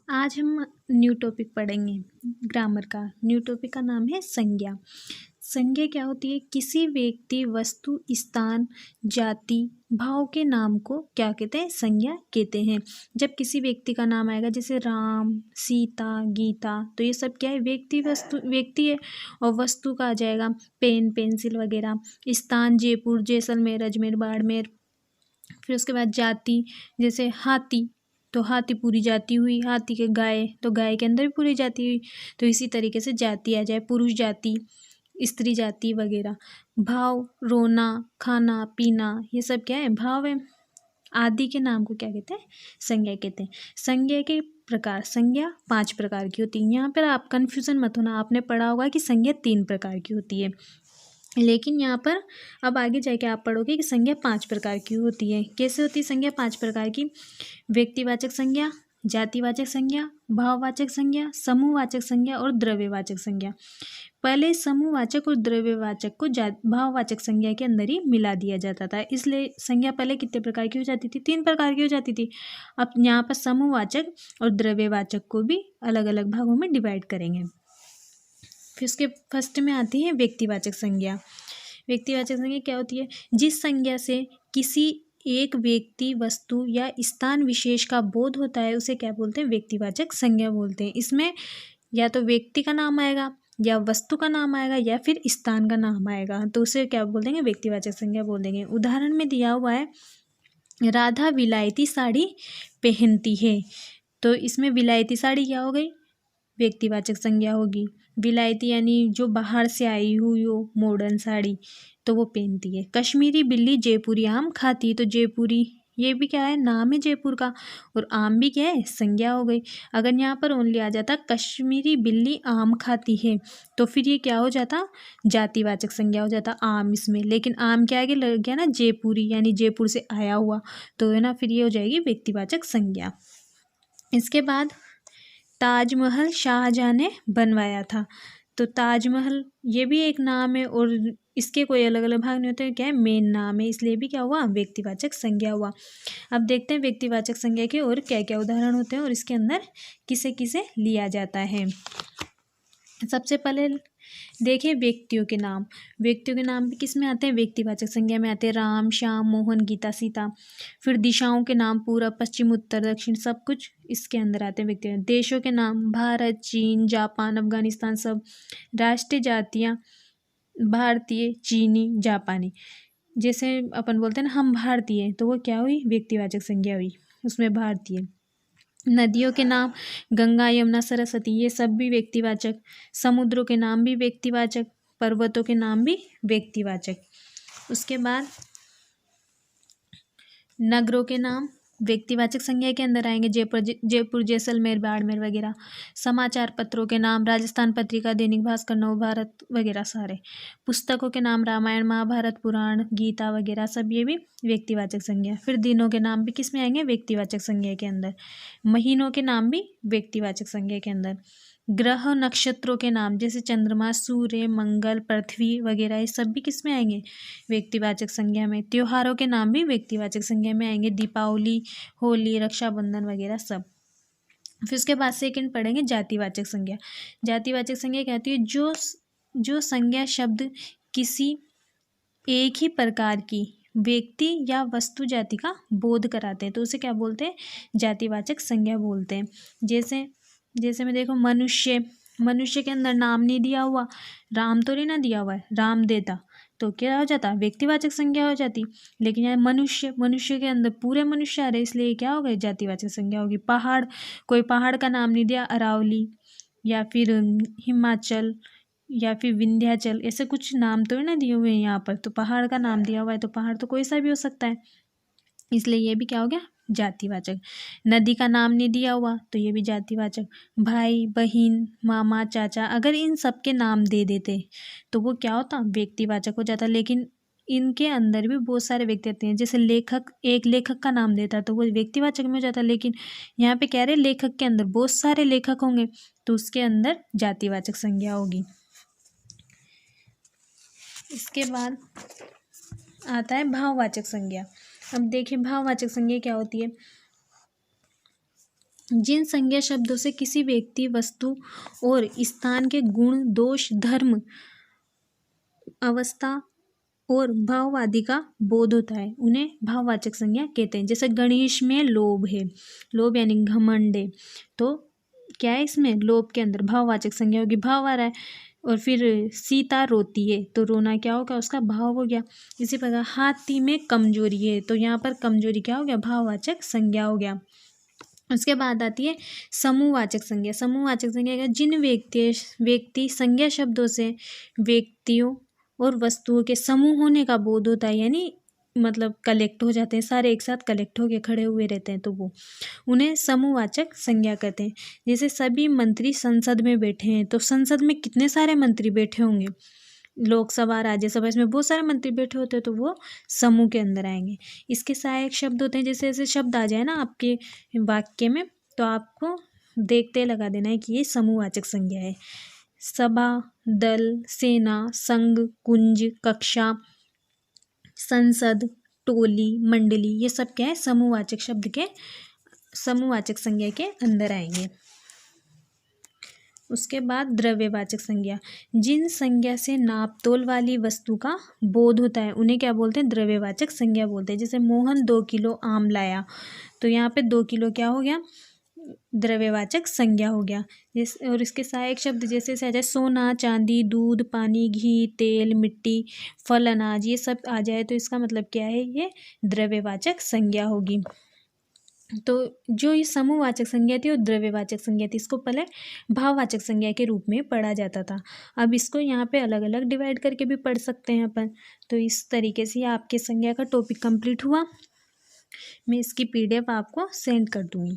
आज हम new topic पढ़ेंगे ग्रामर का। न्यू टॉपिक का नाम है संज्ञा। संज्ञा क्या होती है? किसी व्यक्ति, वस्तु, स्थान, जाति, भाव के नाम को क्या कहते हैं? संज्ञा कहते हैं। जब किसी व्यक्ति का नाम आएगा जैसे राम, सीता, गीता, तो ये सब क्या है? व्यक्ति है। और वस्तु का आ जाएगा पेन, पेंसिल वगैरह। स्थान जयपुर, जैसलमेर, अजमेर, बाड़मेर। फिर उसके बाद जाति जैसे हाथी, तो हाथी पूरी जाति हुई। हाथी के गाय, तो गाय के अंदर भी पूरी जाति हुई। तो इसी तरीके से जाति आ जाए, पुरुष जाति, स्त्री जाति वगैरह। भाव, रोना, खाना, पीना, ये सब क्या है? भाव है। आदि के नाम को क्या कहते हैं? संज्ञा कहते हैं। संज्ञा के प्रकार, संज्ञा 5 प्रकार की होती है। यहाँ पर आप कन्फ्यूजन मत होना, आपने पढ़ा होगा कि संज्ञा 3 प्रकार की होती है, लेकिन यहाँ पर अब आगे जाके आप पढ़ोगे कि संज्ञा 5 प्रकार की होती है। कैसे होती है संज्ञा 5 प्रकार की? व्यक्तिवाचक संज्ञा, जातिवाचक संज्ञा, भाववाचक संज्ञा, समूहवाचक संज्ञा और द्रव्यवाचक संज्ञा। पहले समूहवाचक और द्रव्यवाचक को भाववाचक संज्ञा के अंदर ही मिला दिया जाता था, इसलिए संज्ञा पहले कितने प्रकार की हो जाती थी? 3 प्रकार की हो जाती थी। अब यहाँ पर समूहवाचक और द्रव्यवाचक को भी अलग अलग भागों में डिवाइड करेंगे। फिर उसके फर्स्ट में आती है व्यक्तिवाचक संज्ञा। व्यक्तिवाचक संज्ञा क्या होती है? जिस संज्ञा से किसी एक व्यक्ति, वस्तु या स्थान विशेष का बोध होता है उसे क्या बोलते हैं? व्यक्तिवाचक संज्ञा बोलते हैं। इसमें या तो व्यक्ति का नाम आएगा, या वस्तु का नाम आएगा, या फिर स्थान का नाम आएगा, तो उसे क्या बोल देंगे? व्यक्तिवाचक संज्ञा बोल देंगे। उदाहरण में दिया हुआ है राधा विलायती साड़ी पहनती है, तो इसमें विलायती साड़ी क्या हो गई? व्यक्तिवाचक संज्ञा होगी। विलायती यानी जो बाहर से आई हुई हो मॉडर्न साड़ी, तो वो पहनती है। कश्मीरी बिल्ली जयपुरी आम खाती, तो जयपुरी ये भी क्या है? नाम है जयपुर का, और आम भी क्या है? संज्ञा हो गई। अगर यहाँ पर ओनली आ जाता कश्मीरी बिल्ली आम खाती है, तो फिर ये क्या हो जाता? जातिवाचक संज्ञा हो जाता आम इसमें। लेकिन आम के आगे लग गया ना जयपुरी, यानी जयपुर से आया हुआ, तो है ना, फिर ये हो जाएगी व्यक्तिवाचक संज्ञा। इसके बाद ताजमहल शाहजहाँ ने बनवाया था, तो ताजमहल ये भी एक नाम है, और इसके कोई अलग अलग भाग नहीं होते, क्या है? मेन नाम है, इसलिए भी क्या हुआ? व्यक्तिवाचक संज्ञा हुआ। अब देखते हैं व्यक्तिवाचक संज्ञा के और क्या क्या उदाहरण होते हैं और इसके अंदर किसे किसे लिया जाता है। सबसे पहले देखिए व्यक्तियों के नाम। व्यक्तियों के नाम भी किस में आते हैं? व्यक्तिवाचक संज्ञा में आते हैं। राम, श्याम, मोहन, गीता, सीता। फिर दिशाओं के नाम पूरब, पश्चिम, उत्तर, दक्षिण, सब कुछ इसके अंदर आते हैं व्यक्ति। देशों के नाम भारत, चीन, जापान, अफगानिस्तान, सब। राष्ट्रीय जातियाँ भारतीय, चीनी, जापानी। जैसे अपन बोलते हैं ना हम भारतीय, तो वो क्या हुई? व्यक्तिवाचक संज्ञा हुई, उसमें भारतीय। नदियों के नाम गंगा, यमुना, सरस्वती, ये सब भी व्यक्तिवाचक। समुद्रों के नाम भी व्यक्तिवाचक। पर्वतों के नाम भी व्यक्तिवाचक। उसके बाद नगरों के नाम व्यक्तिवाचक संज्ञा के अंदर आएंगे। जयपुर, जैसलमेर, बाड़मेर वगैरह। समाचार पत्रों के नाम राजस्थान पत्रिका, दैनिक भास्कर, नवभारत वगैरह सारे। पुस्तकों के नाम रामायण, महाभारत, पुराण, गीता वगैरह, सब ये भी व्यक्तिवाचक संज्ञा। फिर दिनों के नाम भी किस में आएंगे? व्यक्तिवाचक संज्ञा के अंदर। महीनों के नाम भी व्यक्तिवाचक संज्ञा के अंदर। ग्रह नक्षत्रों के नाम जैसे चंद्रमा, सूर्य, मंगल, पृथ्वी वगैरह, ये सब भी किस में आएंगे? व्यक्तिवाचक संज्ञा में। त्योहारों के नाम भी व्यक्तिवाचक संज्ञा में आएंगे। दीपावली, होली, रक्षाबंधन वगैरह सब। फिर उसके बाद सेकंड पढ़ेंगे जातिवाचक संज्ञा। जातिवाचक संज्ञा क्या होती है? जो संज्ञा शब्द किसी एक ही प्रकार की व्यक्ति या वस्तु जाति का बोध कराते हैं, तो उसे क्या बोलते हैं? जातिवाचक संज्ञा बोलते हैं। जैसे में देखो मनुष्य, मनुष्य के अंदर नाम नहीं दिया हुआ, राम तो नहीं ना दिया हुआ है, राम देता, तो क्या हो जाता? व्यक्तिवाचक संज्ञा हो जाती। लेकिन यहाँ मनुष्य, मनुष्य के अंदर पूरे मनुष्य आ रहे, इसलिए क्या हो गए? जातिवाचक संज्ञा होगी। पहाड़, कोई पहाड़ का नाम नहीं दिया, अरावली या फिर हिमाचल या फिर विंध्याचल, ऐसे कुछ नाम तो है ना दिए हुए हैं यहाँ पर, तो पहाड़ का नाम दिया हुआ है, तो पहाड़ तो कोई सा भी हो सकता है, इसलिए ये भी क्या हो गया? जातिवाचक। नदी का नाम नहीं दिया हुआ, तो ये भी जातिवाचक। भाई, बहन, मामा, चाचा, अगर इन सब के नाम दे देते तो वो क्या होता? व्यक्तिवाचक हो जाता। लेकिन इनके अंदर भी बहुत सारे व्यक्ति आते हैं, जैसे लेखक, एक लेखक का नाम देता तो वो व्यक्तिवाचक में हो जाता। लेकिन यहाँ पे कह रहे लेखक के अंदर बहुत सारे लेखक होंगे, तो उसके अंदर जातिवाचक संज्ञा होगी। इसके बाद आता है भाववाचक संज्ञा। अब देखिए भाववाचक संज्ञा क्या होती है। जिन संज्ञा शब्दों से किसी व्यक्ति, वस्तु और स्थान के गुण, दोष, धर्म, अवस्था और भाव आदि का बोध होता है, उन्हें भाववाचक संज्ञा कहते हैं। जैसे गणेश में लोभ है, लोभ यानी घमंड है, तो क्या है इसमें, लोभ के अंदर भाववाचक संज्ञा होगी, भाव आ रहा है। और फिर सीता रोती है, तो रोना क्या होगा, उसका भाव हो गया। इसी प्रकार हाथी में कमजोरी है, तो यहाँ पर कमजोरी क्या हो गया, भाववाचक संज्ञा हो गया। उसके बाद आती है समूहवाचक संज्ञा। समूहवाचक संज्ञा क्या, जिन व्यक्ति संज्ञा शब्दों से व्यक्तियों और वस्तुओं के समूह होने का बोध होता है, यानी मतलब कलेक्ट हो जाते हैं, सारे एक साथ कलेक्ट होके खड़े हुए रहते हैं, तो वो उन्हें समूहवाचक संज्ञा कहते हैं। जैसे सभी मंत्री संसद में बैठे हैं, तो संसद में कितने सारे मंत्री बैठे होंगे, लोकसभा, राज्यसभा, इसमें बहुत सारे मंत्री बैठे होते हैं, तो वो समूह के अंदर आएंगे। इसके सहायक शब्द होते हैं, जैसे ऐसे शब्द आ जाए ना आपके वाक्य में, तो आपको देखते लगा देना है कि ये समूहवाचक संज्ञा है। सभा, दल, सेना, संघ, कुंज, कक्षा, संसद, टोली, मंडली, ये सब क्या है, समूहवाचक शब्द के, समूहवाचक संज्ञा के अंदर आएंगे। उसके बाद द्रव्यवाचक संज्ञा, जिन संज्ञा से नापतोल वाली वस्तु का बोध होता है, उन्हें क्या बोलते हैं, द्रव्यवाचक संज्ञा बोलते हैं। जैसे मोहन 2 किलो आम लाया, तो यहाँ पे 2 किलो क्या हो गया, द्रव्यवाचक संज्ञा हो गया। और इसके सहायक शब्द जैसे से आ जाए, सोना, चांदी, दूध, पानी, घी, तेल, मिट्टी, फल, अनाज, ये सब आ जाए, तो इसका मतलब क्या है, ये द्रव्यवाचक संज्ञा होगी। तो जो ये समूहवाचक संज्ञा थी और द्रव्यवाचक संज्ञा थी, इसको पहले भाववाचक संज्ञा के रूप में पढ़ा जाता था। अब इसको यहाँ पे अलग अलग डिवाइड करके भी पढ़ सकते हैं अपन। तो इस तरीके से आपके संज्ञा का टॉपिक कंप्लीट हुआ। मैं इसकी PDF आपको सेंड कर दूँगी।